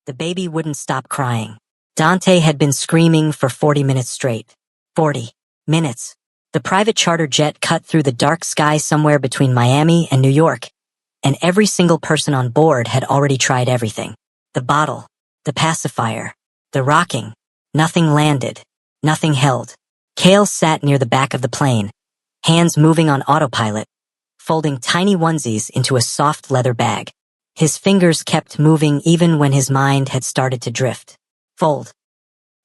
The baby wouldn't stop crying. Dante had been screaming for 40 minutes straight. 40 minutes. The private charter jet cut through the dark sky somewhere between Miami and New York, and every single person on board had already tried everything. The bottle, the pacifier, the rocking. Nothing landed. Nothing held. Cale sat near the back of the plane, hands moving on autopilot, folding tiny onesies into a soft leather bag. His fingers kept moving even when his mind had started to drift. Fold.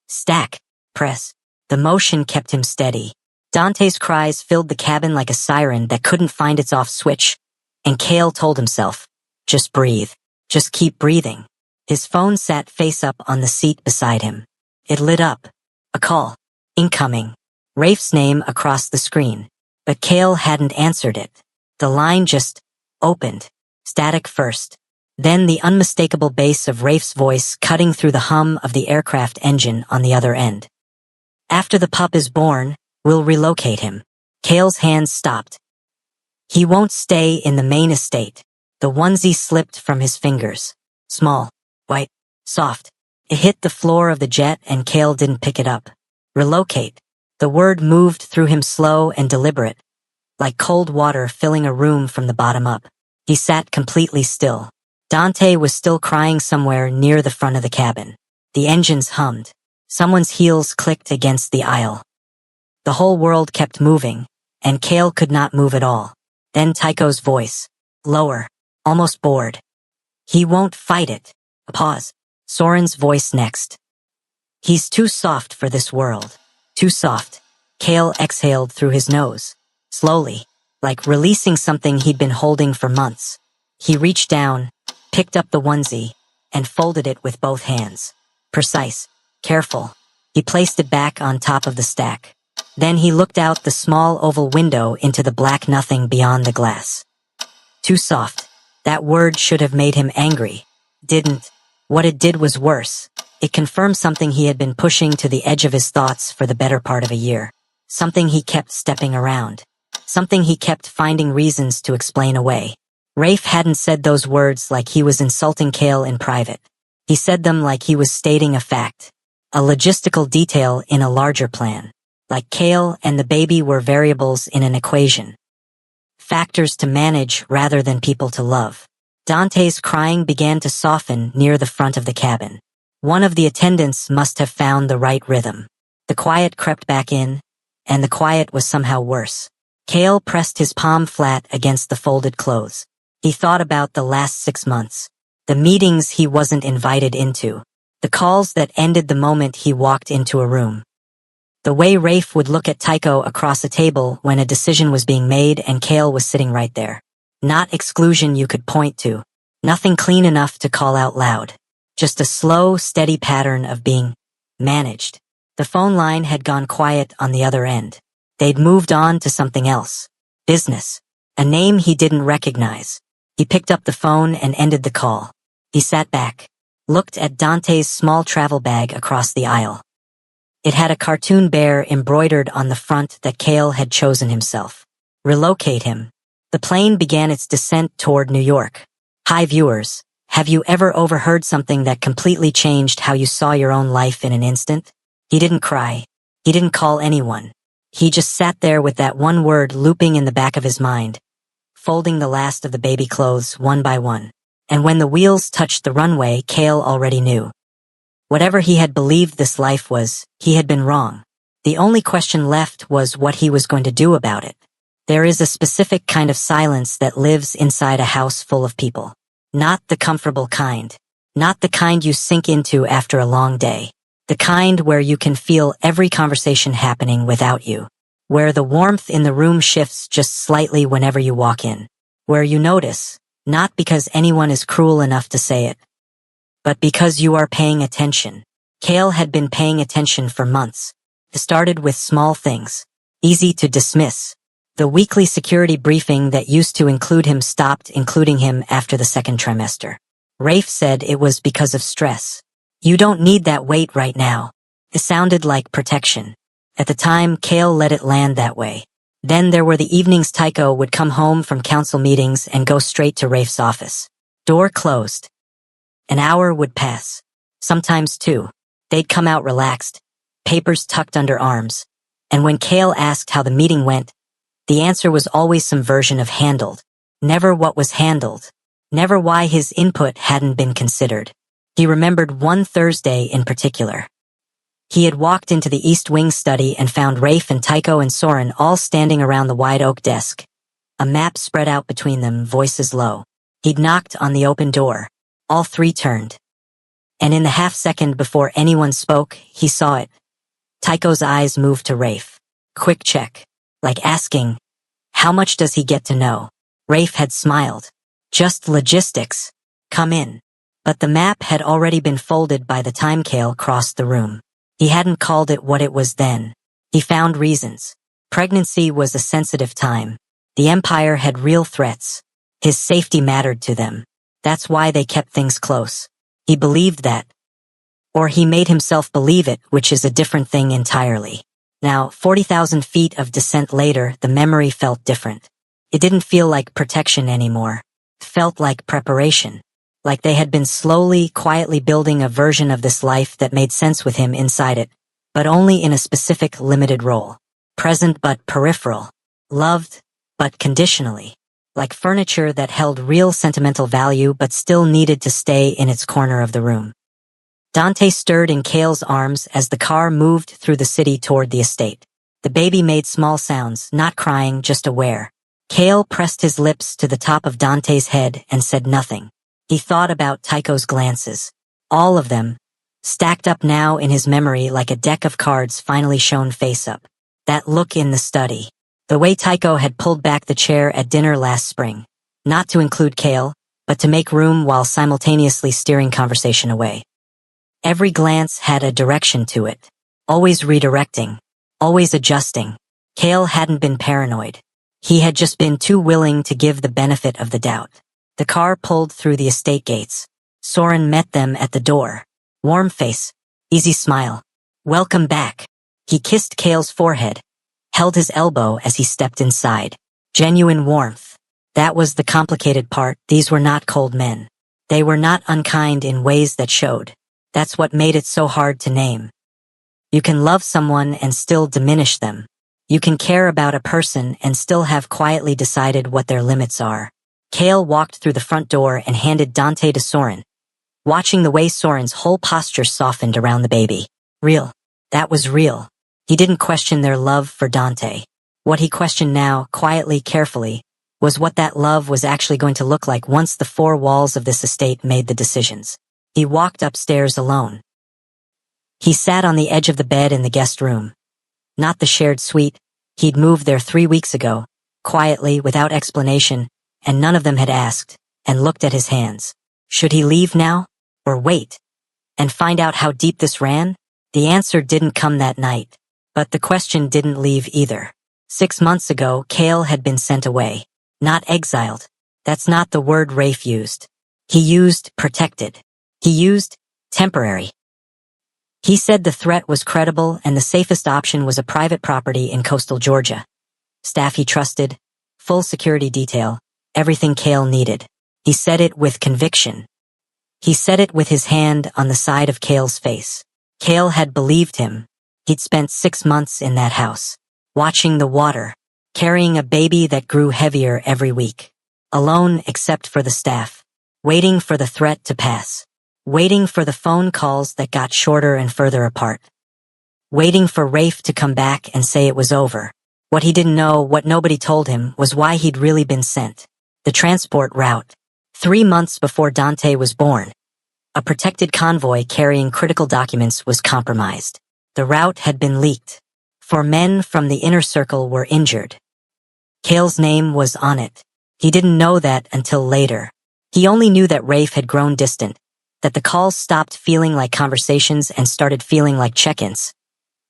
Stack. Press. The motion kept him steady. Dante's cries filled the cabin like a siren that couldn't find its off switch, and Cale told himself, just breathe. Just keep breathing. His phone sat face up on the seat beside him. It lit up. A call. Incoming. Rafe's name across the screen. But Cale hadn't answered it. The line just opened. Static first. Then the unmistakable bass of Rafe's voice cutting through the hum of the aircraft engine on the other end. After the pup is born, we'll relocate him. Cale's hands stopped. He won't stay in the main estate. The onesie slipped from his fingers. Small, white, soft. It hit the floor of the jet and Cale didn't pick it up. Relocate. The word moved through him slow and deliberate, like cold water filling a room from the bottom up. He sat completely still. Dante was still crying somewhere near the front of the cabin. The engines hummed. Someone's heels clicked against the aisle. The whole world kept moving, and Cale could not move at all. Then Tycho's voice. Lower. Almost bored. He won't fight it. A pause. Soren's voice next. He's too soft for this world. Too soft. Cale exhaled through his nose. Slowly, like releasing something he'd been holding for months. He reached down, picked up the onesie, and folded it with both hands. Precise. Careful. He placed it back on top of the stack. Then he looked out the small oval window into the black nothing beyond the glass. Too soft. That word should have made him angry. Didn't. What it did was worse. It confirmed something he had been pushing to the edge of his thoughts for the better part of a year. Something he kept stepping around. Something he kept finding reasons to explain away. Rafe hadn't said those words like he was insulting Cale in private. He said them like he was stating a fact. A logistical detail in a larger plan. Like Cale and the baby were variables in an equation. Factors to manage rather than people to love. Dante's crying began to soften near the front of the cabin. One of the attendants must have found the right rhythm. The quiet crept back in, and the quiet was somehow worse. Cale pressed his palm flat against the folded clothes. He thought about the last 6 months. The meetings he wasn't invited into. The calls that ended the moment he walked into a room. The way Rafe would look at Tycho across a table when a decision was being made and Cale was sitting right there. Not exclusion you could point to. Nothing clean enough to call out loud. Just a slow, steady pattern of being managed. The phone line had gone quiet on the other end. They'd moved on to something else. Business. A name he didn't recognize. He picked up the phone and ended the call. He sat back. Looked at Dante's small travel bag across the aisle. It had a cartoon bear embroidered on the front that Cale had chosen himself. Relocate him. The plane began its descent toward New York. Hi viewers, have you ever overheard something that completely changed how you saw your own life in an instant? He didn't cry. He didn't call anyone. He just sat there with that one word looping in the back of his mind, folding the last of the baby clothes one by one. And when the wheels touched the runway, Cale already knew. Whatever he had believed this life was, he had been wrong. The only question left was what he was going to do about it. There is a specific kind of silence that lives inside a house full of people. Not the comfortable kind. Not the kind you sink into after a long day. The kind where you can feel every conversation happening without you. Where the warmth in the room shifts just slightly whenever you walk in. Where you notice, not because anyone is cruel enough to say it, but because you are paying attention. Cale had been paying attention for months. It started with small things. Easy to dismiss. The weekly security briefing that used to include him stopped including him after the second trimester. Rafe said it was because of stress. You don't need that weight right now. It sounded like protection. At the time, Cale let it land that way. Then there were the evenings Tycho would come home from council meetings and go straight to Rafe's office. Door closed. An hour would pass. Sometimes two. They'd come out relaxed, papers tucked under arms. And when Cale asked how the meeting went, the answer was always some version of handled. Never what was handled. Never why his input hadn't been considered. He remembered one Thursday in particular. He had walked into the East Wing study and found Rafe and Tycho and Soren all standing around the wide oak desk. A map spread out between them, voices low. He'd knocked on the open door. All three turned. And in the half-second before anyone spoke, he saw it. Tycho's eyes moved to Rafe. Quick check. Like asking, how much does he get to know? Rafe had smiled. Just logistics. Come in. But the map had already been folded by the time Cale crossed the room. He hadn't called it what it was then. He found reasons. Pregnancy was a sensitive time. The Empire had real threats. His safety mattered to them. That's why they kept things close. He believed that. Or he made himself believe it, which is a different thing entirely. Now, 40,000 feet of descent later, the memory felt different. It didn't feel like protection anymore. It felt like preparation. Like they had been slowly, quietly building a version of this life that made sense with him inside it, but only in a specific, limited role. Present but peripheral. Loved, but conditionally. Like furniture that held real sentimental value but still needed to stay in its corner of the room. Dante stirred in Cale's arms as the car moved through the city toward the estate. The baby made small sounds, not crying, just aware. Cale pressed his lips to the top of Dante's head and said nothing. He thought about Tycho's glances. All of them, stacked up now in his memory like a deck of cards finally shown face up. That look in the study. The way Tycho had pulled back the chair at dinner last spring. Not to include Cale, but to make room while simultaneously steering conversation away. Every glance had a direction to it. Always redirecting. Always adjusting. Cale hadn't been paranoid. He had just been too willing to give the benefit of the doubt. The car pulled through the estate gates. Soren met them at the door. Warm face. Easy smile. Welcome back. He kissed Cale's forehead. Held his elbow as he stepped inside. Genuine warmth. That was the complicated part. These were not cold men. They were not unkind in ways that showed. That's what made it so hard to name. You can love someone and still diminish them. You can care about a person and still have quietly decided what their limits are. Cale walked through the front door and handed Dante to Soren, watching the way Soren's whole posture softened around the baby. Real. That was real. He didn't question their love for Dante. What he questioned now, quietly, carefully, was what that love was actually going to look like once the four walls of this estate made the decisions. He walked upstairs alone. He sat on the edge of the bed in the guest room. Not the shared suite. He'd moved there 3 weeks ago, quietly, without explanation, and none of them had asked, and looked at his hands. Should he leave now? Or wait? And find out how deep this ran? The answer didn't come that night. But the question didn't leave either. 6 months ago, Cale had been sent away. Not exiled. That's not the word Rafe used. He used protected. He used temporary. He said the threat was credible and the safest option was a private property in coastal Georgia. Staff he trusted, full security detail, everything Cale needed. He said it with conviction. He said it with his hand on the side of Cale's face. Cale had believed him. He'd spent 6 months in that house, watching the water, carrying a baby that grew heavier every week, alone except for the staff, waiting for the threat to pass, waiting for the phone calls that got shorter and further apart, waiting for Rafe to come back and say it was over. What he didn't know, what nobody told him, was why he'd really been sent. The transport route. 3 months before Dante was born, a protected convoy carrying critical documents was compromised. The route had been leaked. 4 men from the inner circle were injured. Cale's name was on it. He didn't know that until later. He only knew that Rafe had grown distant, that the calls stopped feeling like conversations and started feeling like check-ins,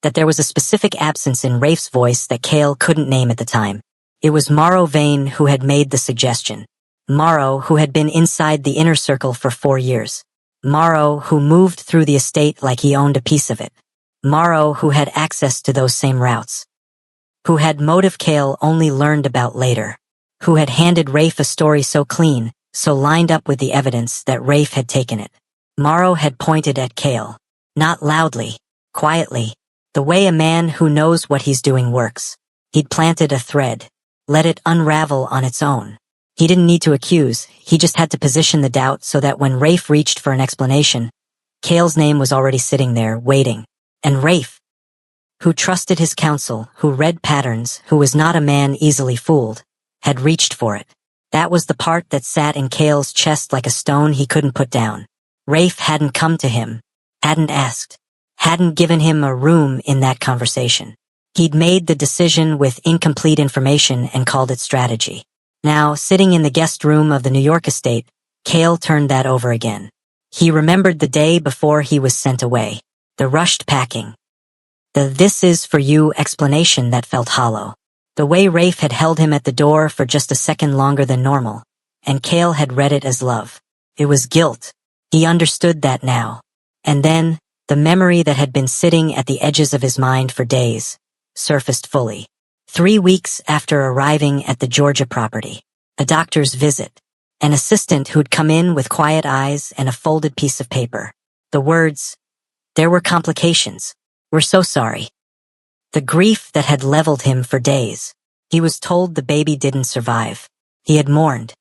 that there was a specific absence in Rafe's voice that Cale couldn't name at the time. It was Morrow Vane who had made the suggestion. Morrow, who had been inside the inner circle for 4 years. Morrow, who moved through the estate like he owned a piece of it. Morrow, who had access to those same routes. Who had motive Cale only learned about later. Who had handed Rafe a story so clean, so lined up with the evidence that Rafe had taken it. Morrow had pointed at Cale. Not loudly, quietly, the way a man who knows what he's doing works. He'd planted a thread, let it unravel on its own. He didn't need to accuse, he just had to position the doubt so that when Rafe reached for an explanation, Cale's name was already sitting there, waiting. And Rafe, who trusted his counsel, who read patterns, who was not a man easily fooled, had reached for it. That was the part that sat in Cale's chest like a stone he couldn't put down. Rafe hadn't come to him, hadn't asked, hadn't given him a room in that conversation. He'd made the decision with incomplete information and called it strategy. Now, sitting in the guest room of the New York estate, Cale turned that over again. He remembered the day before he was sent away, the rushed packing, the "this is for you" explanation that felt hollow, the way Rafe had held him at the door for just a second longer than normal, and Cale had read it as love. It was guilt. He understood that now. And then, the memory that had been sitting at the edges of his mind for days surfaced fully. 3 weeks after arriving at the Georgia property, a doctor's visit, an assistant who'd come in with quiet eyes and a folded piece of paper. The words, "There were complications. We're so sorry." The grief that had leveled him for days. He was told the baby didn't survive. He had mourned.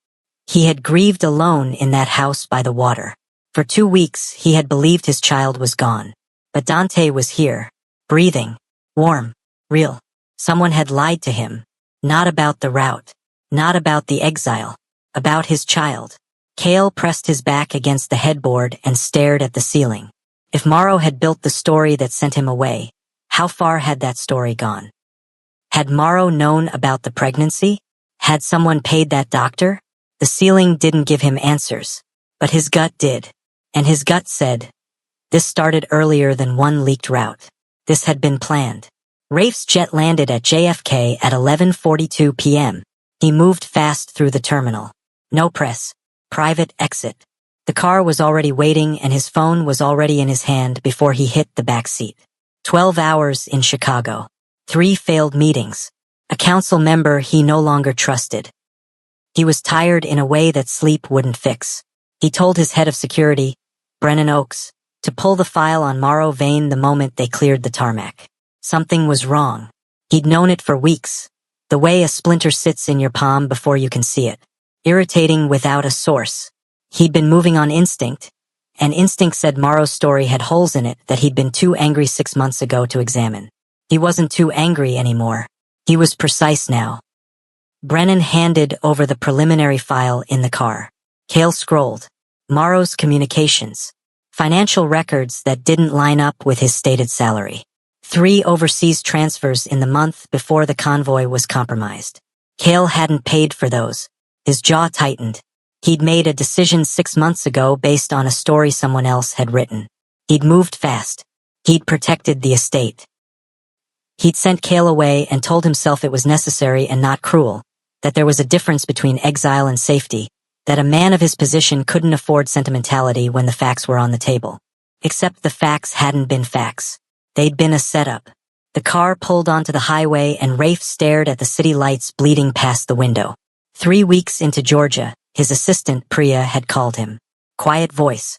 He had grieved alone in that house by the water. For 2 weeks, he had believed his child was gone. But Dante was here, breathing, warm, real. Someone had lied to him. Not about the route. Not about the exile. About his child. Cale pressed his back against the headboard and stared at the ceiling. If Morrow had built the story that sent him away, how far had that story gone? Had Morrow known about the pregnancy? Had someone paid that doctor? The ceiling didn't give him answers, but his gut did. And his gut said, this started earlier than one leaked route. This had been planned. Rafe's jet landed at JFK at 11:42 p.m. He moved fast through the terminal. No press. Private exit. The car was already waiting and his phone was already in his hand before he hit the back seat. 12 hours in Chicago. 3 failed meetings. A council member he no longer trusted. He was tired in a way that sleep wouldn't fix. He told his head of security, Brennan Oakes, to pull the file on Morrow Vane the moment they cleared the tarmac. Something was wrong. He'd known it for weeks. The way a splinter sits in your palm before you can see it. Irritating without a source. He'd been moving on instinct, and instinct said Morrow's story had holes in it that he'd been too angry 6 months ago to examine. He wasn't too angry anymore. He was precise now. Brennan handed over the preliminary file in the car. Cale scrolled. Morrow's communications. Financial records that didn't line up with his stated salary. 3 overseas transfers in the month before the convoy was compromised. Cale hadn't paid for those. His jaw tightened. He'd made a decision 6 months ago based on a story someone else had written. He'd moved fast. He'd protected the estate. He'd sent Cale away and told himself it was necessary and not cruel, that there was a difference between exile and safety, that a man of his position couldn't afford sentimentality when the facts were on the table. Except the facts hadn't been facts. They'd been a setup. The car pulled onto the highway and Rafe stared at the city lights bleeding past the window. 3 weeks into Georgia, his assistant Priya had called him. Quiet voice.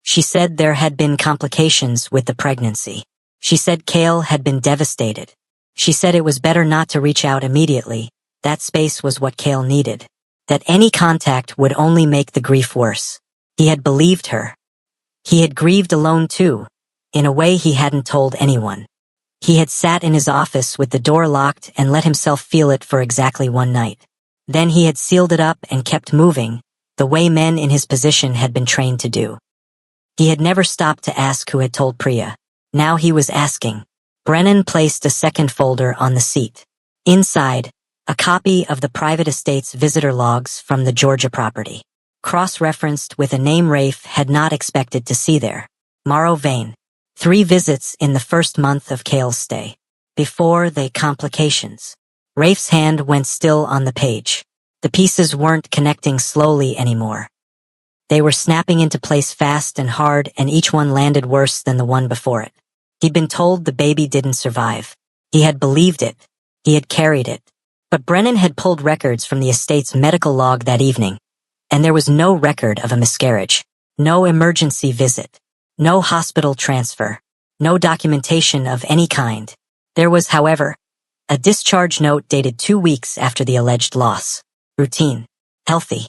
She said there had been complications with the pregnancy. She said Cale had been devastated. She said it was better not to reach out immediately. That space was what Cale needed. That any contact would only make the grief worse. He had believed her. He had grieved alone too, in a way he hadn't told anyone. He had sat in his office with the door locked and let himself feel it for exactly one night. Then he had sealed it up and kept moving, the way men in his position had been trained to do. He had never stopped to ask who had told Priya. Now he was asking. Brennan placed a second folder on the seat. Inside, a copy of the private estate's visitor logs from the Georgia property. Cross-referenced with a name Rafe had not expected to see there. Morrow Vane. 3 visits in the first month of Cale's stay. Before the complications. Rafe's hand went still on the page. The pieces weren't connecting slowly anymore. They were snapping into place fast and hard, and each one landed worse than the one before it. He'd been told the baby didn't survive. He had believed it. He had carried it. But Brennan had pulled records from the estate's medical log that evening, and there was no record of a miscarriage. No emergency visit. No hospital transfer. No documentation of any kind. There was, however, a discharge note dated 2 weeks after the alleged loss. Routine. Healthy.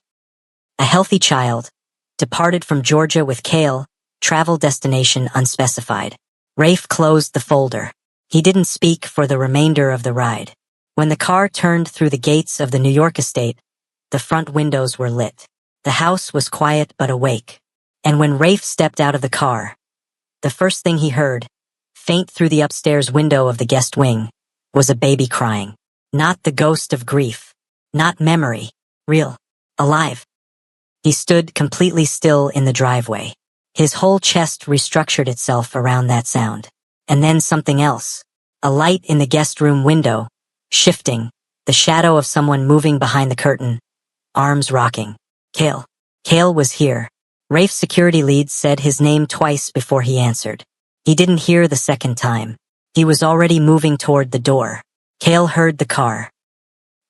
A healthy child. Departed from Georgia with Cale. Travel destination unspecified. Rafe closed the folder. He didn't speak for the remainder of the ride. When the car turned through the gates of the New York estate, the front windows were lit. The house was quiet but awake. And when Rafe stepped out of the car, the first thing he heard, faint through the upstairs window of the guest wing, was a baby crying. Not the ghost of grief. Not memory. Real. Alive. He stood completely still in the driveway. His whole chest restructured itself around that sound. And then something else. A light in the guest room window, shifting, the shadow of someone moving behind the curtain, arms rocking. Cale. Cale was here. Rafe's security lead said his name twice before he answered. He didn't hear the second time. He was already moving toward the door. Cale heard the car.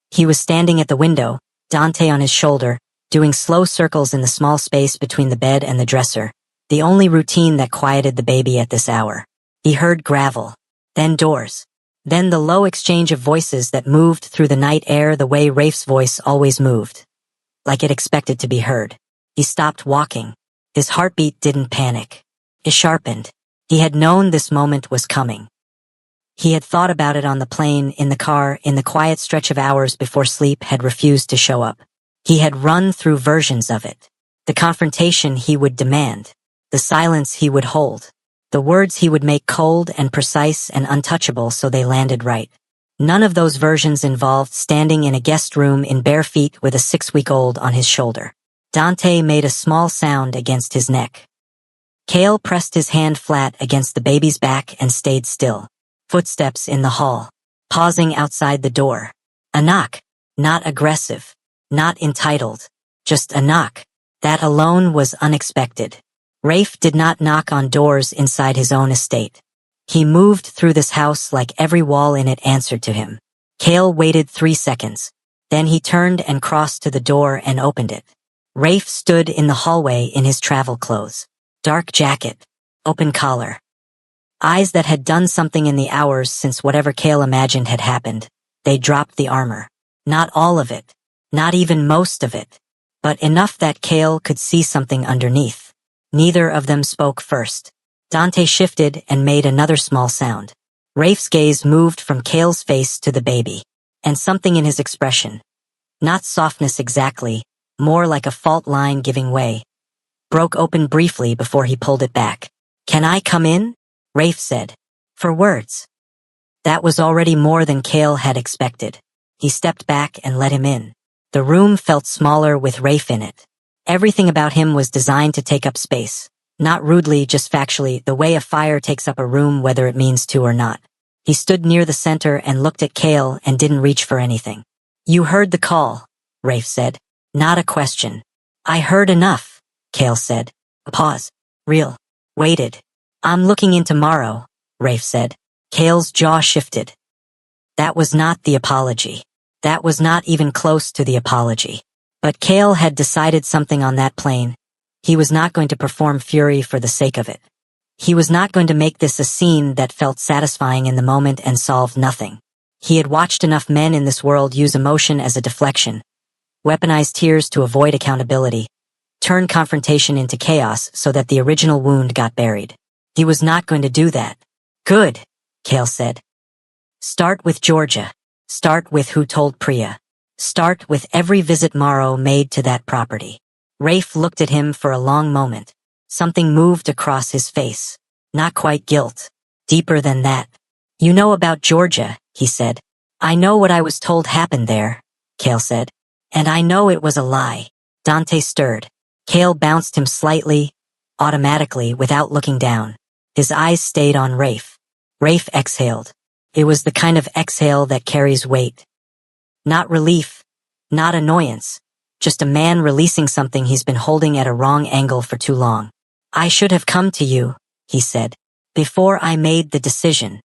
He was standing at the window, Dante on his shoulder, doing slow circles in the small space between the bed and the dresser, the only routine that quieted the baby at this hour. He heard gravel, then doors, then the low exchange of voices that moved through the night air the way Rafe's voice always moved, like it expected to be heard. He stopped walking. His heartbeat didn't panic. It sharpened. He had known this moment was coming. He had thought about it on the plane, in the car, in the quiet stretch of hours before sleep had refused to show up. He had run through versions of it. The confrontation he would demand. The silence he would hold. The words he would make cold and precise and untouchable so they landed right. None of those versions involved standing in a guest room in bare feet with a 6-week-old on his shoulder. Dante made a small sound against his neck. Cale pressed his hand flat against the baby's back and stayed still. Footsteps in the hall. Pausing outside the door. A knock. Not aggressive. Not entitled. Just a knock. That alone was unexpected. Rafe did not knock on doors inside his own estate. He moved through this house like every wall in it answered to him. Cale waited 3 seconds. Then he turned and crossed to the door and opened it. Rafe stood in the hallway in his travel clothes. Dark jacket. Open collar. Eyes that had done something in the hours since whatever Cale imagined had happened. They dropped the armor. Not all of it. Not even most of it. But enough that Cale could see something underneath. Neither of them spoke first. Dante shifted and made another small sound. Rafe's gaze moved from Cale's face to the baby. And something in his expression. Not softness exactly, more like a fault line giving way. Broke open briefly before he pulled it back. "Can I come in?" Rafe said. For words. That was already more than Cale had expected. He stepped back and let him in. The room felt smaller with Rafe in it. Everything about him was designed to take up space. Not rudely, just factually, the way a fire takes up a room whether it means to or not. He stood near the center and looked at Cale and didn't reach for anything. "You heard the call," Rafe said. Not a question. "I heard enough," Cale said. A pause. Real. Waited. "I'm looking in tomorrow," Rafe said. Cale's jaw shifted. That was not the apology. That was not even close to the apology. But Cale had decided something on that plane. He was not going to perform fury for the sake of it. He was not going to make this a scene that felt satisfying in the moment and solved nothing. He had watched enough men in this world use emotion as a deflection, weaponize tears to avoid accountability, turn confrontation into chaos so that the original wound got buried. He was not going to do that. "Good," Cale said. "Start with Georgia. Start with who told Priya. Start with every visit Morrow made to that property." Rafe looked at him for a long moment. Something moved across his face. Not quite guilt. Deeper than that. "You know about Georgia," he said. "I know what I was told happened there," Cale said. "And I know it was a lie." Dante stirred. Cale bounced him slightly, automatically, without looking down. His eyes stayed on Rafe. Rafe exhaled. It was the kind of exhale that carries weight. Not relief, not annoyance, just a man releasing something he's been holding at a wrong angle for too long. "I should have come to you," he said, "before I made the decision."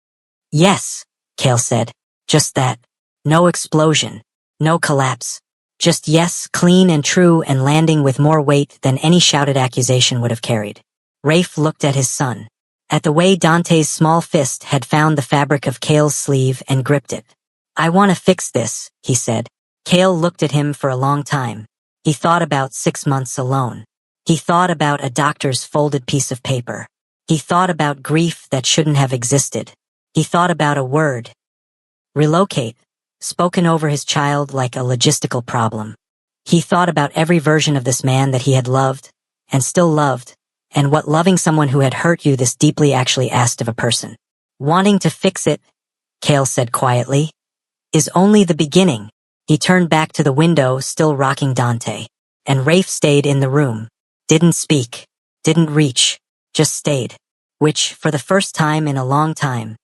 "Yes," Cale said, "just that. No explosion, no collapse, Just yes, clean and true, and landing with more weight than any shouted accusation would have carried. Rafe looked at his son, at the way Dante's small fist had found the fabric of Cale's sleeve and gripped it. "I want to fix this," he said. Cale looked at him for a long time. He thought about 6 months alone. He thought about a doctor's folded piece of paper. He thought about grief that shouldn't have existed. He thought about a word, relocate, spoken over his child like a logistical problem. He thought about every version of this man that he had loved, and still loved, and what loving someone who had hurt you this deeply actually asked of a person. "Wanting to fix it," Cale said quietly, "is only the beginning." He turned back to the window, still rocking Dante, and Rafe stayed in the room. Didn't speak, didn't reach, just stayed, which, for the first time in a long time,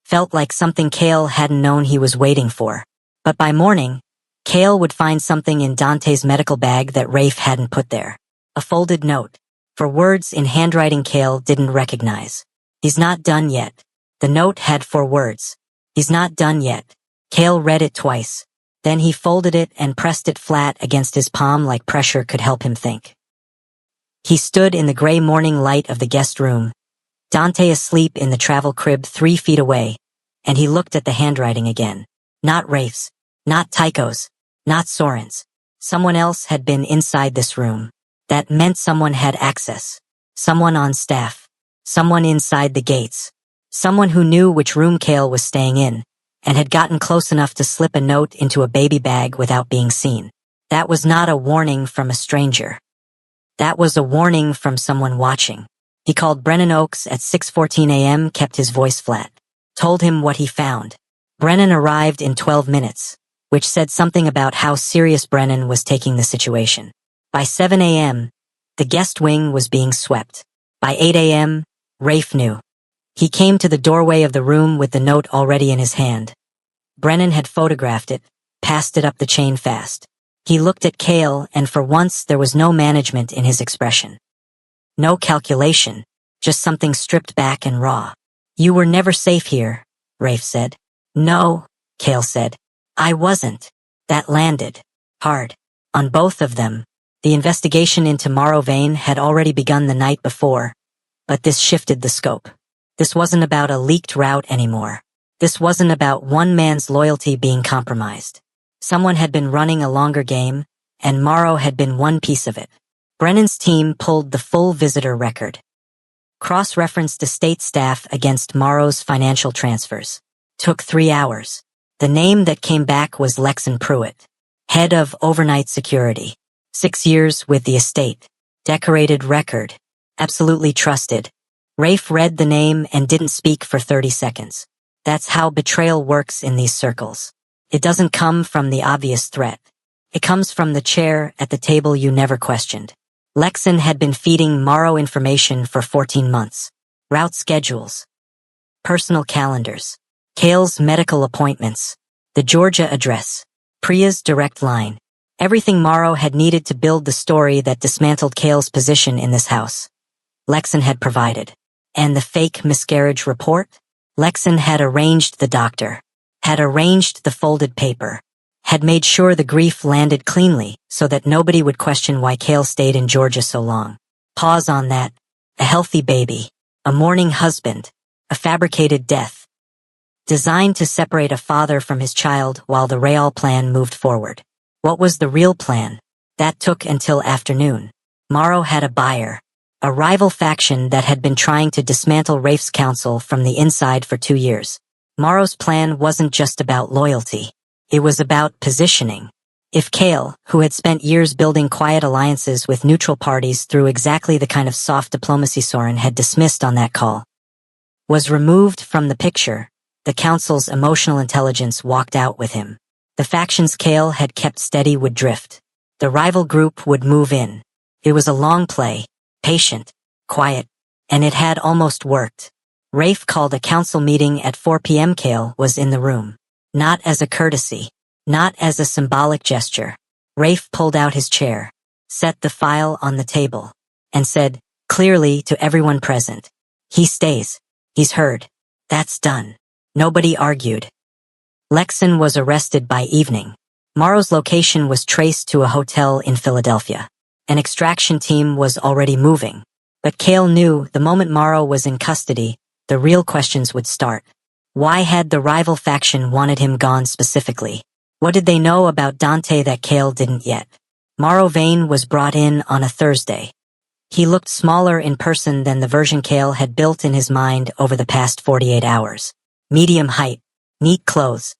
felt like something Cale hadn't known he was waiting for. But by morning, Cale would find something in Dante's medical bag that Rafe hadn't put there. A folded note, for words in handwriting Cale didn't recognize. "He's not done yet." The note had 4 words. "He's not done yet." Cale read it twice. Then he folded it and pressed it flat against his palm like pressure could help him think. He stood in the gray morning light of the guest room, Dante asleep in the travel crib 3 feet away, and he looked at the handwriting again. Not Rafe's, not Tycho's, not Soren's. Someone else had been inside this room. That meant someone had access. Someone on staff. Someone inside the gates. Someone who knew which room Cale was staying in, and had gotten close enough to slip a note into a baby bag without being seen. That was not a warning from a stranger. That was a warning from someone watching. He called Brennan Oakes at 6:14 a.m., kept his voice flat, told him what he found. Brennan arrived in 12 minutes, which said something about how serious Brennan was taking the situation. By 7 a.m., the guest wing was being swept. By 8 a.m., Rafe knew. He came to the doorway of the room with the note already in his hand. Brennan had photographed it, passed it up the chain fast. He looked at Cale, and for once there was no management in his expression. No calculation, just something stripped back and raw. "You were never safe here," Rafe said. "No," Cale said. "I wasn't." That landed hard on both of them. The investigation into Morrow Vane had already begun the night before, but this shifted the scope. This wasn't about a leaked route anymore. This wasn't about one man's loyalty being compromised. Someone had been running a longer game, and Morrow had been one piece of it. Brennan's team pulled the full visitor record. Cross-referenced estate staff against Morrow's financial transfers. Took 3 hours. The name that came back was Lexon Pruitt, head of overnight security. 6 years with the estate. Decorated record. Absolutely trusted. Rafe read the name and didn't speak for 30 seconds. That's how betrayal works in these circles. It doesn't come from the obvious threat. It comes from the chair at the table you never questioned. Lexon had been feeding Morrow information for 14 months. Route schedules. Personal calendars. Cale's medical appointments. The Georgia address. Priya's direct line. Everything Morrow had needed to build the story that dismantled Cale's position in this house. Lexon had provided. And the fake miscarriage report? Lexon had arranged the doctor. Had arranged the folded paper. Had made sure the grief landed cleanly so that nobody would question why Cale stayed in Georgia so long. Pause on that. A healthy baby. A mourning husband. A fabricated death. Designed to separate a father from his child while the Real plan moved forward. What was the real plan? That took until afternoon. Morrow had a buyer. A rival faction that had been trying to dismantle Rafe's council from the inside for 2 years. Morrow's plan wasn't just about loyalty. It was about positioning. If Cale, who had spent years building quiet alliances with neutral parties through exactly the kind of soft diplomacy Soren had dismissed on that call, was removed from the picture, the council's emotional intelligence walked out with him. The factions Cale had kept steady would drift. The rival group would move in. It was a long play, patient, quiet, and it had almost worked. Rafe called a council meeting at 4 p.m. Cale was in the room. Not as a courtesy, not as a symbolic gesture. Rafe pulled out his chair, set the file on the table, and said, clearly to everyone present, "He stays. He's heard. That's done." Nobody argued. Lexon was arrested by evening. Morrow's location was traced to a hotel in Philadelphia. An extraction team was already moving. But Cale knew the moment Morrow was in custody, the real questions would start. Why had the rival faction wanted him gone specifically? What did they know about Dante that Cale didn't yet? Morrow Vane was brought in on a Thursday. He looked smaller in person than the version Cale had built in his mind over the past 48 hours. Medium height, neat clothes.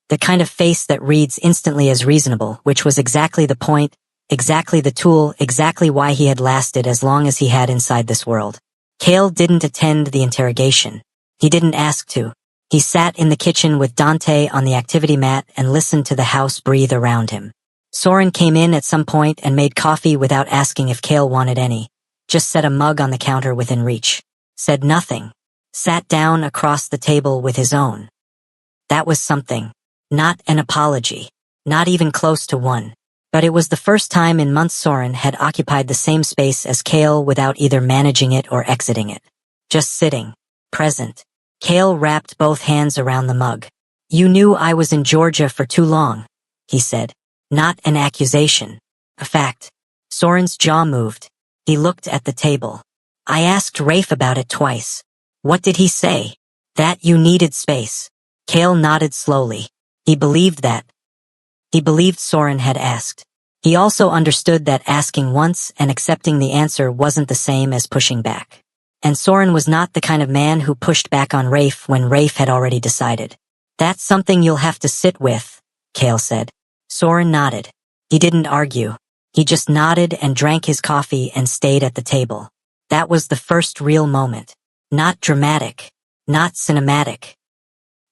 The kind of face that reads instantly as reasonable, which was exactly the point, exactly the tool, exactly why he had lasted as long as he had inside this world. Cale didn't attend the interrogation. He didn't ask to. He sat in the kitchen with Dante on the activity mat and listened to the house breathe around him. Soren came in at some point and made coffee without asking if Cale wanted any. Just set a mug on the counter within reach. Said nothing. Sat down across the table with his own. That was something. Not an apology. Not even close to one. But it was the first time in months Soren had occupied the same space as Cale without either managing it or exiting it. Just sitting. Present. Cale wrapped both hands around the mug. You knew I was in Georgia for too long, he said. Not an accusation. A fact. Soren's jaw moved. He looked at the table. I asked Rafe about it twice. What did he say? That you needed space. Cale nodded slowly. He believed that. He believed Soren had asked. He also understood that asking once and accepting the answer wasn't the same as pushing back. And Soren was not the kind of man who pushed back on Rafe when Rafe had already decided. That's something you'll have to sit with, Cale said. Soren nodded. He didn't argue. He just nodded and drank his coffee and stayed at the table. That was the first real moment. Not dramatic. Not cinematic.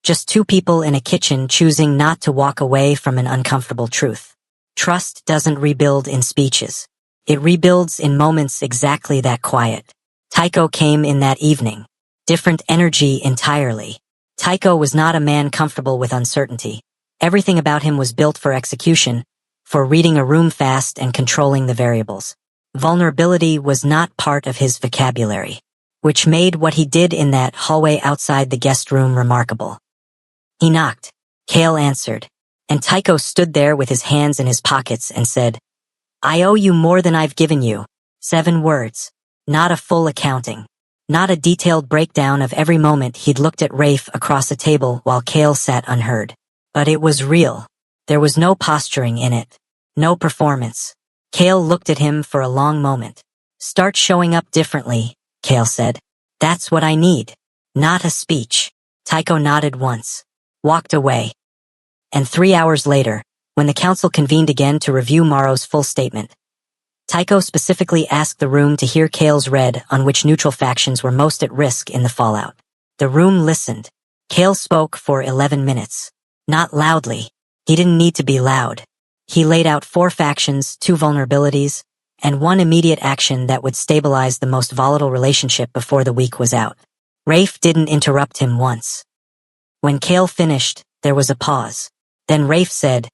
Just two people in a kitchen choosing not to walk away from an uncomfortable truth. Trust doesn't rebuild in speeches. It rebuilds in moments exactly that quiet. Tycho came in that evening. Different energy entirely. Tycho was not a man comfortable with uncertainty. Everything about him was built for execution, for reading a room fast and controlling the variables. Vulnerability was not part of his vocabulary, which made what he did in that hallway outside the guest room remarkable. He knocked. Cale answered, and Tycho stood there with his hands in his pockets and said, I owe you more than I've given you. 7 words. Not a full accounting. Not a detailed breakdown of every moment he'd looked at Rafe across a table while Cale sat unheard. But it was real. There was no posturing in it. No performance. Cale looked at him for a long moment. Start showing up differently, Cale said. That's what I need. Not a speech. Tycho nodded once. Walked away. And 3 hours later, when the council convened again to review Morrow's full statement, Tycho specifically asked the room to hear Cale's read on which neutral factions were most at risk in the fallout. The room listened. Cale spoke for 11 minutes. Not loudly. He didn't need to be loud. He laid out 4 factions, 2 vulnerabilities, and 1 immediate action that would stabilize the most volatile relationship before the week was out. Rafe didn't interrupt him once. When Cale finished, there was a pause. Then Rafe said,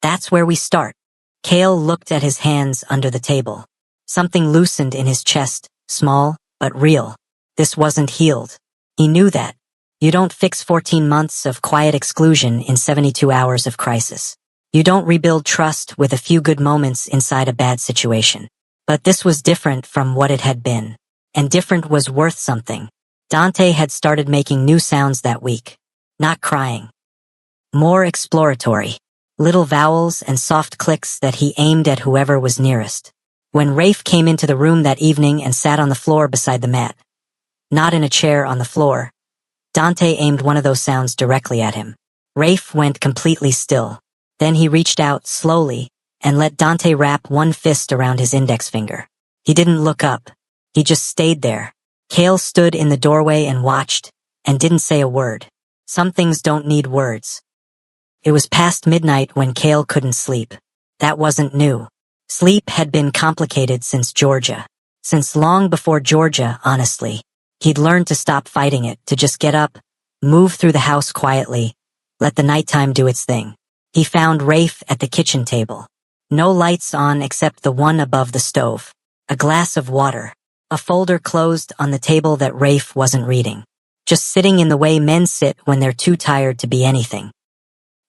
That's where we start. Cale looked at his hands under the table. Something loosened in his chest, small, but real. This wasn't healed. He knew that. You don't fix 14 months of quiet exclusion in 72 hours of crisis. You don't rebuild trust with a few good moments inside a bad situation. But this was different from what it had been. And different was worth something. Dante had started making new sounds that week. Not crying. More exploratory. Little vowels and soft clicks that he aimed at whoever was nearest. When Rafe came into the room that evening and sat on the floor beside the mat, not in a chair on the floor, Dante aimed one of those sounds directly at him. Rafe went completely still. Then he reached out slowly and let Dante wrap one fist around his index finger. He didn't look up. He just stayed there. Cale stood in the doorway and watched, and didn't say a word. Some things don't need words. It was past midnight when Cale couldn't sleep. That wasn't new. Sleep had been complicated since Georgia. Since long before Georgia, honestly. He'd learned to stop fighting it, to just get up, move through the house quietly, let the nighttime do its thing. He found Rafe at the kitchen table. No lights on except the one above the stove. A glass of water. A folder closed on the table that Rafe wasn't reading. Just sitting in the way men sit when they're too tired to be anything.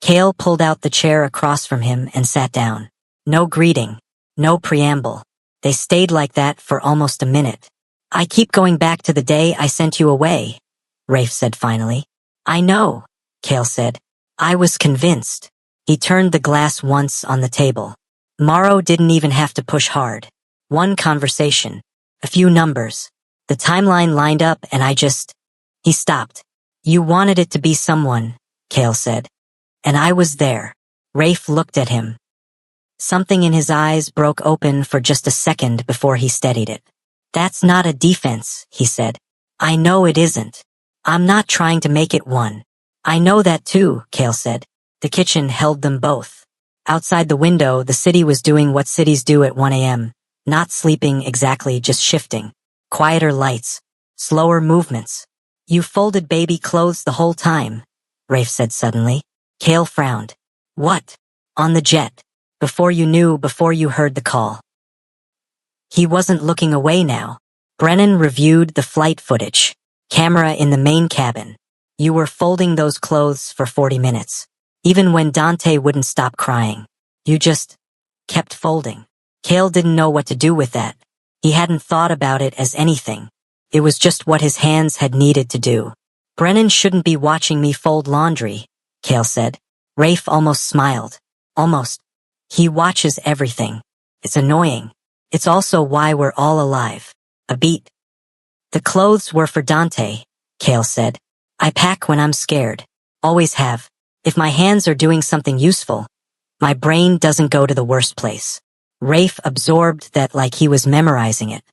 Kale pulled out the chair across from him and sat down. No greeting. No preamble. They stayed like that for almost a minute. I keep going back to the day I sent you away, Rafe said finally. I know, Kale said. I was convinced. He turned the glass once on the table. Morrow didn't even have to push hard. One conversation. A few numbers. The timeline lined up and He stopped. You wanted it to be someone, Kale said. And I was there. Rafe looked at him. Something in his eyes broke open for just a second before he steadied it. That's not a defense, he said. I know it isn't. I'm not trying to make it one. I know that too, Kale said. The kitchen held them both. Outside the window, the city was doing what cities do at 1 a.m. Not sleeping exactly, just shifting. Quieter lights. Slower movements. You folded baby clothes the whole time, Rafe said suddenly. Kale frowned. What? On the jet. Before you heard the call. He wasn't looking away now. Brennan reviewed the flight footage. Camera in the main cabin. You were folding those clothes for 40 minutes. Even when Dante wouldn't stop crying. You just kept folding. Kale didn't know what to do with that. He hadn't thought about it as anything. It was just what his hands had needed to do. Brennan shouldn't be watching me fold laundry, Kale said. Rafe almost smiled. Almost. He watches everything. It's annoying. It's also why we're all alive. A beat. The clothes were for Dante, Kale said. I pack when I'm scared. Always have. If my hands are doing something useful, my brain doesn't go to the worst place. Rafe absorbed that like he was memorizing it.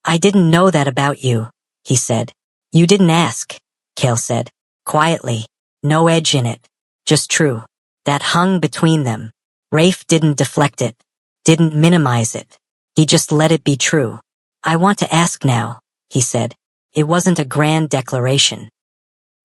I didn't know that about you, he said. You didn't ask, Kale said. Quietly. No edge in it. Just true. That hung between them. Rafe didn't deflect it. Didn't minimize it. He just let it be true. I want to ask now, he said. It wasn't a grand declaration.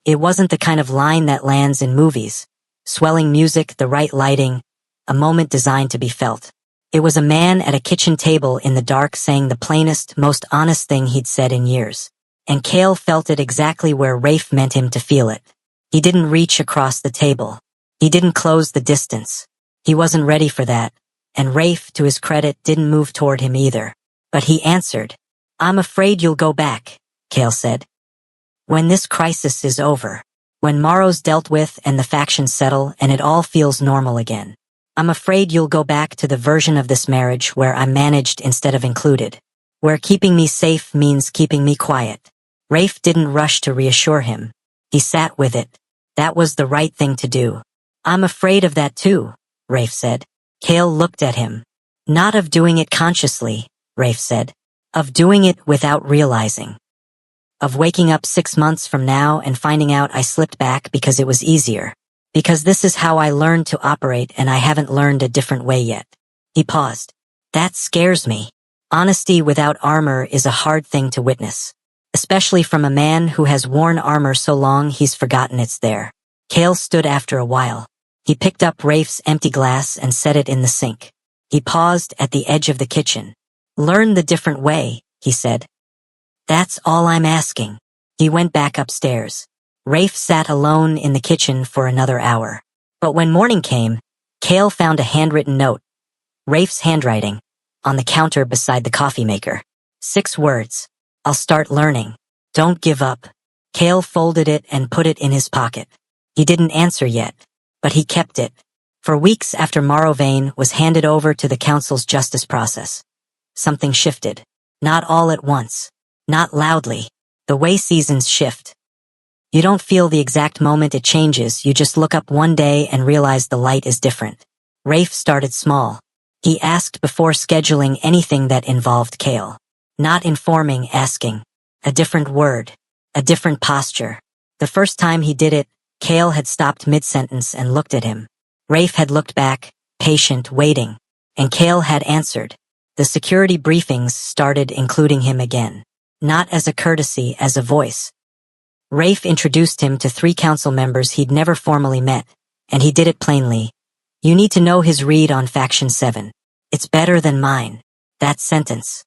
It wasn't the kind of line that lands in movies. Swelling music, the right lighting, a moment designed to be felt. It was a man at a kitchen table in the dark saying the plainest, most honest thing he'd said in years. And Kale felt it exactly where Rafe meant him to feel it. He didn't reach across the table. He didn't close the distance. He wasn't ready for that. And Rafe, to his credit, didn't move toward him either. But he answered. I'm afraid you'll go back, Kale said. When this crisis is over. When Morrow's dealt with and the factions settle and it all feels normal again. I'm afraid you'll go back to the version of this marriage where I'm managed instead of included. Where keeping me safe means keeping me quiet. Rafe didn't rush to reassure him. He sat with it. That was the right thing to do. I'm afraid of that too, Rafe said. Kale looked at him. Not of doing it consciously, Rafe said. Of doing it without realizing. Of waking up 6 months from now and finding out I slipped back because it was easier. Because this is how I learned to operate and I haven't learned a different way yet. He paused. That scares me. Honesty without armor is a hard thing to witness. Especially from a man who has worn armor so long he's forgotten it's there. Kale stood after a while. He picked up Rafe's empty glass and set it in the sink. He paused at the edge of the kitchen. Learn the different way, he said. That's all I'm asking. He went back upstairs. Rafe sat alone in the kitchen for another hour. But when morning came, Kale found a handwritten note. Rafe's handwriting. On the counter beside the coffee maker. 6 words. I'll start learning. Don't give up. Kale folded it and put it in his pocket. He didn't answer yet, but he kept it. For weeks after Morrow was handed over to the council's justice process. Something shifted. Not all at once. Not loudly. The way seasons shift. You don't feel the exact moment it changes, you just look up one day and realize the light is different. Rafe started small. He asked before scheduling anything that involved Kale. Not informing, asking. A different word. A different posture. The first time he did it, Kale had stopped mid-sentence and looked at him. Rafe had looked back, patient, waiting. And Kale had answered. The security briefings started including him again. Not as a courtesy, as a voice. Rafe introduced him to 3 council members he'd never formally met, and he did it plainly. You need to know his read on Faction 7. It's better than mine. That sentence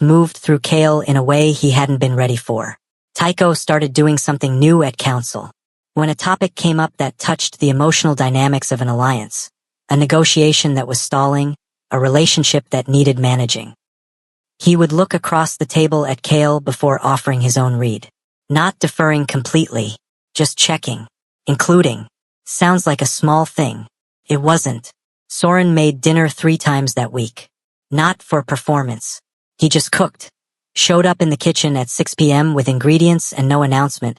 moved through Kale in a way he hadn't been ready for. Tycho started doing something new at council. When a topic came up that touched the emotional dynamics of an alliance, a negotiation that was stalling, a relationship that needed managing, he would look across the table at Kale before offering his own read. Not deferring completely, just checking, including. Sounds like a small thing. It wasn't. Soren made dinner 3 times that week. Not for performance. He just cooked. Showed up in the kitchen at 6 p.m. with ingredients and no announcement,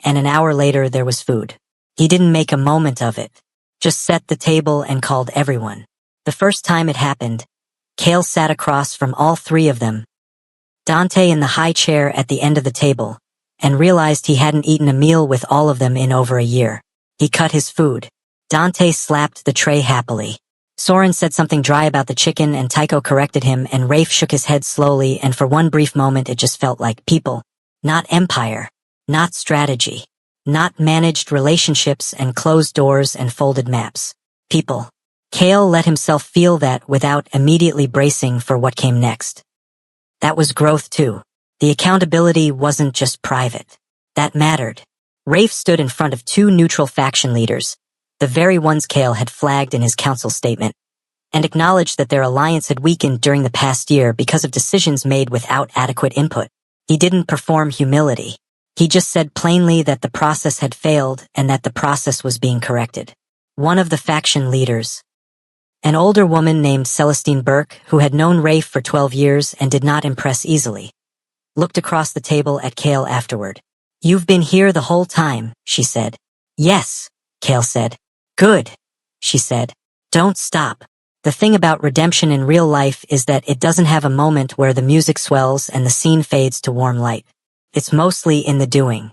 and an hour later there was food. He didn't make a moment of it. Just set the table and called everyone. The first time it happened, Kale sat across from all 3 of them, Dante in the high chair at the end of the table, and realized he hadn't eaten a meal with all of them in over a year. He cut his food. Dante slapped the tray happily. Soren said something dry about the chicken and Tycho corrected him and Rafe shook his head slowly and for one brief moment it just felt like people. Not empire. Not strategy. Not managed relationships and closed doors and folded maps. People. Kale let himself feel that without immediately bracing for what came next. That was growth too. The accountability wasn't just private. That mattered. Rafe stood in front of 2 neutral faction leaders, the very ones Kale had flagged in his council statement, and acknowledged that their alliance had weakened during the past year because of decisions made without adequate input. He didn't perform humility. He just said plainly that the process had failed and that the process was being corrected. One of the faction leaders, an older woman named Celestine Burke, who had known Rafe for 12 years and did not impress easily, looked across the table at Kale afterward. "You've been here the whole time," she said. "Yes," Kale said. "Good," she said. "Don't stop. The thing about redemption in real life is that it doesn't have a moment where the music swells and the scene fades to warm light. It's mostly in the doing.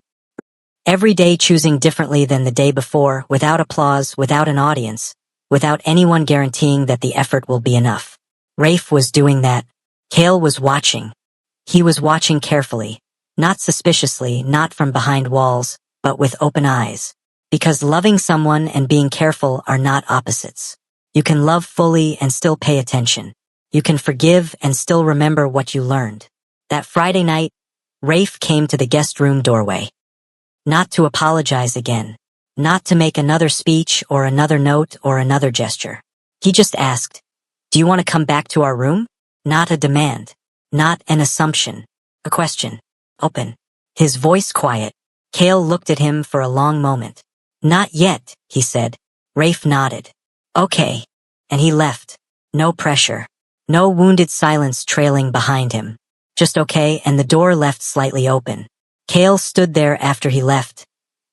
Every day choosing differently than the day before, without applause, without an audience, without anyone guaranteeing that the effort will be enough." Rafe was doing that. Kale was watching. He was watching carefully, not suspiciously, not from behind walls, but with open eyes. Because loving someone and being careful are not opposites. You can love fully and still pay attention. You can forgive and still remember what you learned. That Friday night, Rafe came to the guest room doorway. Not to apologize again. Not to make another speech or another note or another gesture. He just asked, "Do you want to come back to our room?" Not a demand. Not an assumption. A question. Open. His voice quiet. Kale looked at him for a long moment. "Not yet," he said. Rafe nodded. "Okay." And he left. No pressure. No wounded silence trailing behind him. Just okay, and the door left slightly open. Kale stood there after he left,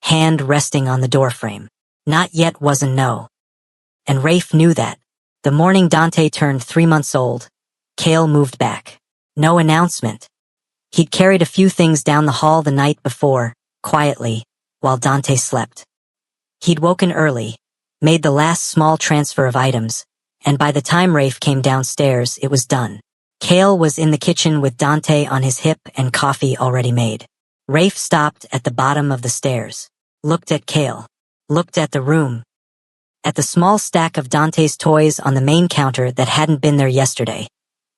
hand resting on the doorframe. Not yet was a no. And Rafe knew that. The morning Dante turned 3 months old, Kale moved back. No announcement. He'd carried a few things down the hall the night before, quietly, while Dante slept. He'd woken early, made the last small transfer of items, and by the time Rafe came downstairs, it was done. Kale was in the kitchen with Dante on his hip and coffee already made. Rafe stopped at the bottom of the stairs, looked at Kale, looked at the room, at the small stack of Dante's toys on the main counter that hadn't been there yesterday,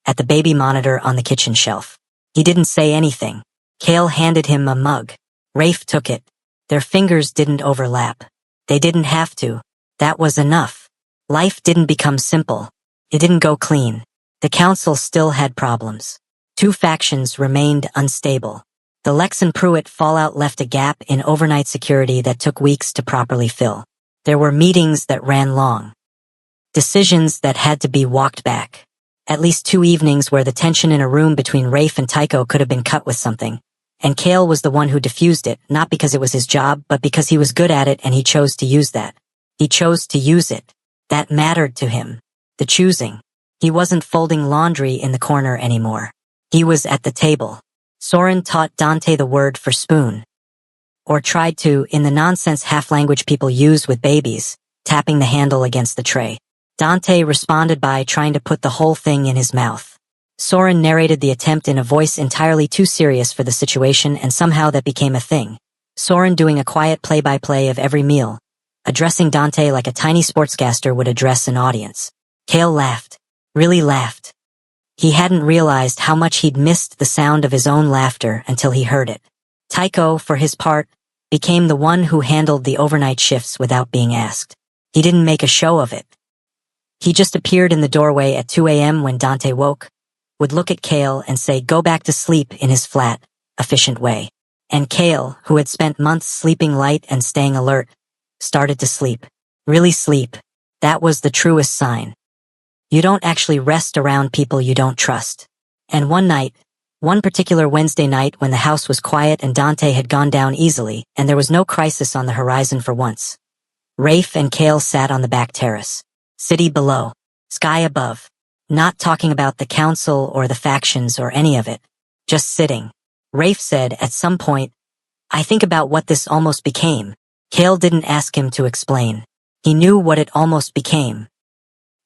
at the baby monitor on the kitchen shelf. He didn't say anything. Kale handed him a mug. Rafe took it. Their fingers didn't overlap. They didn't have to. That was enough. Life didn't become simple. It didn't go clean. The council still had problems. 2 factions remained unstable. The Lex and Pruitt fallout left a gap in overnight security that took weeks to properly fill. There were meetings that ran long. Decisions that had to be walked back. At least 2 evenings where the tension in a room between Rafe and Tycho could have been cut with something. And Kale was the one who diffused it, not because it was his job, but because he was good at it and he chose to use that. He chose to use it. That mattered to him. The choosing. He wasn't folding laundry in the corner anymore. He was at the table. Soren taught Dante the word for spoon. Or tried to, in the nonsense half-language people use with babies, tapping the handle against the tray. Dante responded by trying to put the whole thing in his mouth. Soren narrated the attempt in a voice entirely too serious for the situation, and somehow that became a thing. Soren doing a quiet play-by-play of every meal, addressing Dante like a tiny sportscaster would address an audience. Kale laughed. Really laughed. He hadn't realized how much he'd missed the sound of his own laughter until he heard it. Tycho, for his part, became the one who handled the overnight shifts without being asked. He didn't make a show of it. He just appeared in the doorway at 2 a.m. when Dante woke, would look at Cale and say, "Go back to sleep," in his flat, efficient way. And Cale, who had spent months sleeping light and staying alert, started to sleep. Really sleep. That was the truest sign. You don't actually rest around people you don't trust. And one particular Wednesday night when the house was quiet and Dante had gone down easily and there was no crisis on the horizon for once, Rafe and Cale sat on the back terrace. City below, sky above, not talking about the council or the factions or any of it, just sitting. Rafe said at some point, "I think about what this almost became." Cale didn't ask him to explain. He knew what it almost became.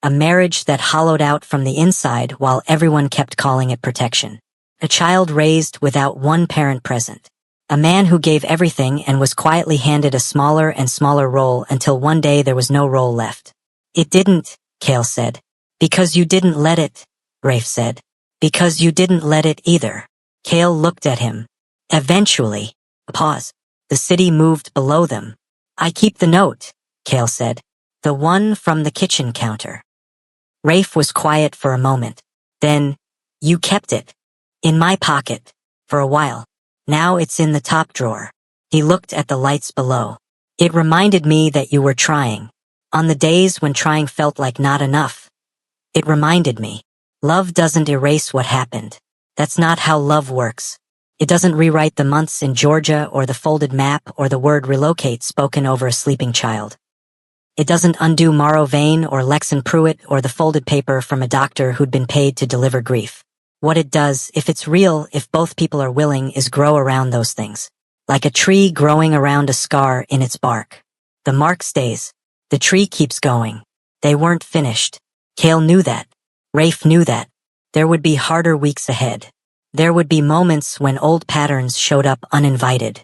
A marriage that hollowed out from the inside while everyone kept calling it protection. A child raised without one parent present. A man who gave everything and was quietly handed a smaller and smaller role until one day there was no role left. "It didn't," Cale said. "Because you didn't let it," Rafe said. "Because you didn't let it either." Cale looked at him. Eventually, a pause. The city moved below them. "I keep the note," Cale said. "The one from the kitchen counter." Rafe was quiet for a moment. Then, "You kept it. In my pocket. For a while. Now it's in the top drawer." He looked at the lights below. "It reminded me that you were trying. On the days when trying felt like not enough. It reminded me. Love doesn't erase what happened. That's not how love works. It doesn't rewrite the months in Georgia or the folded map or the word relocate spoken over a sleeping child. It doesn't undo Morrow Vane or Lexan Pruitt or the folded paper from a doctor who'd been paid to deliver grief. What it does, if it's real, if both people are willing, is grow around those things. Like a tree growing around a scar in its bark. The mark stays. The tree keeps going. They weren't finished. Cale knew that. Rafe knew that. There would be harder weeks ahead. There would be moments when old patterns showed up uninvited.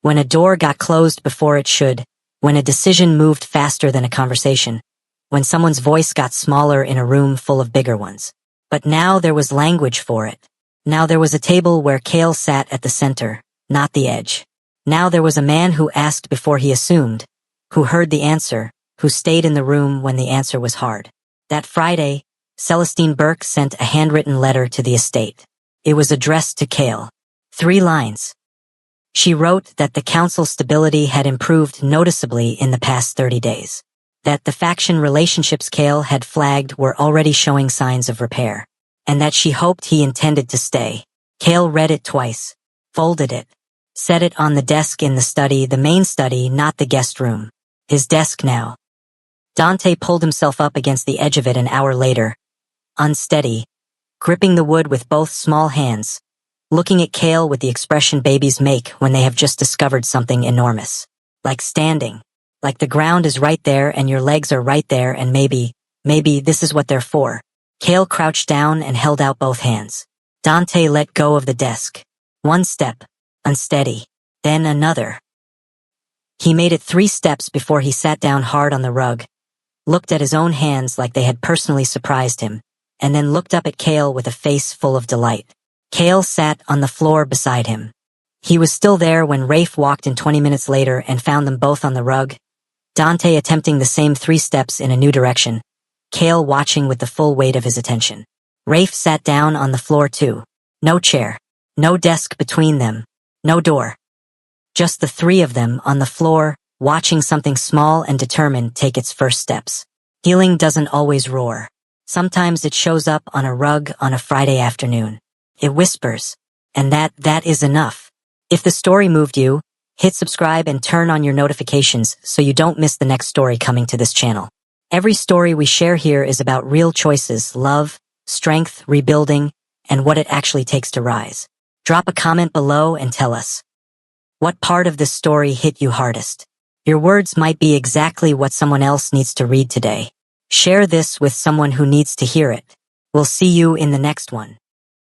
When a door got closed before it should, when a decision moved faster than a conversation, when someone's voice got smaller in a room full of bigger ones. But now there was language for it. Now there was a table where Cale sat at the center, not the edge. Now there was a man who asked before he assumed, who heard the answer, who stayed in the room when the answer was hard. That Friday, Celestine Burke sent a handwritten letter to the estate. It was addressed to Cale. 3 lines. She wrote that the council's stability had improved noticeably in the past 30 days. That the faction relationships Cale had flagged were already showing signs of repair. And that she hoped he intended to stay. Cale read it twice. Folded it. Set it on the desk in the study, the main study, not the guest room. His desk now. Dante pulled himself up against the edge of it an hour later. Unsteady. Gripping the wood with both small hands. Looking at Cale with the expression babies make when they have just discovered something enormous. Like standing. Like the ground is right there and your legs are right there and maybe this is what they're for. Cale crouched down and held out both hands. Dante let go of the desk. 1 step. Unsteady. Then another. He made it 3 steps before he sat down hard on the rug, looked at his own hands like they had personally surprised him, and then looked up at Cale with a face full of delight. Cale sat on the floor beside him. He was still there when Rafe walked in 20 minutes later and found them both on the rug, Dante attempting the same 3 steps in a new direction, Cale watching with the full weight of his attention. Rafe sat down on the floor too. No chair. No desk between them. No door. Just the 3 of them on the floor, watching something small and determined take its first steps. Healing doesn't always roar. Sometimes it shows up on a rug on a Friday afternoon. It whispers. And that is enough. If the story moved you, hit subscribe and turn on your notifications so you don't miss the next story coming to this channel. Every story we share here is about real choices, love, strength, rebuilding, and what it actually takes to rise. Drop a comment below and tell us. What part of this story hit you hardest? Your words might be exactly what someone else needs to read today. Share this with someone who needs to hear it. We'll see you in the next one.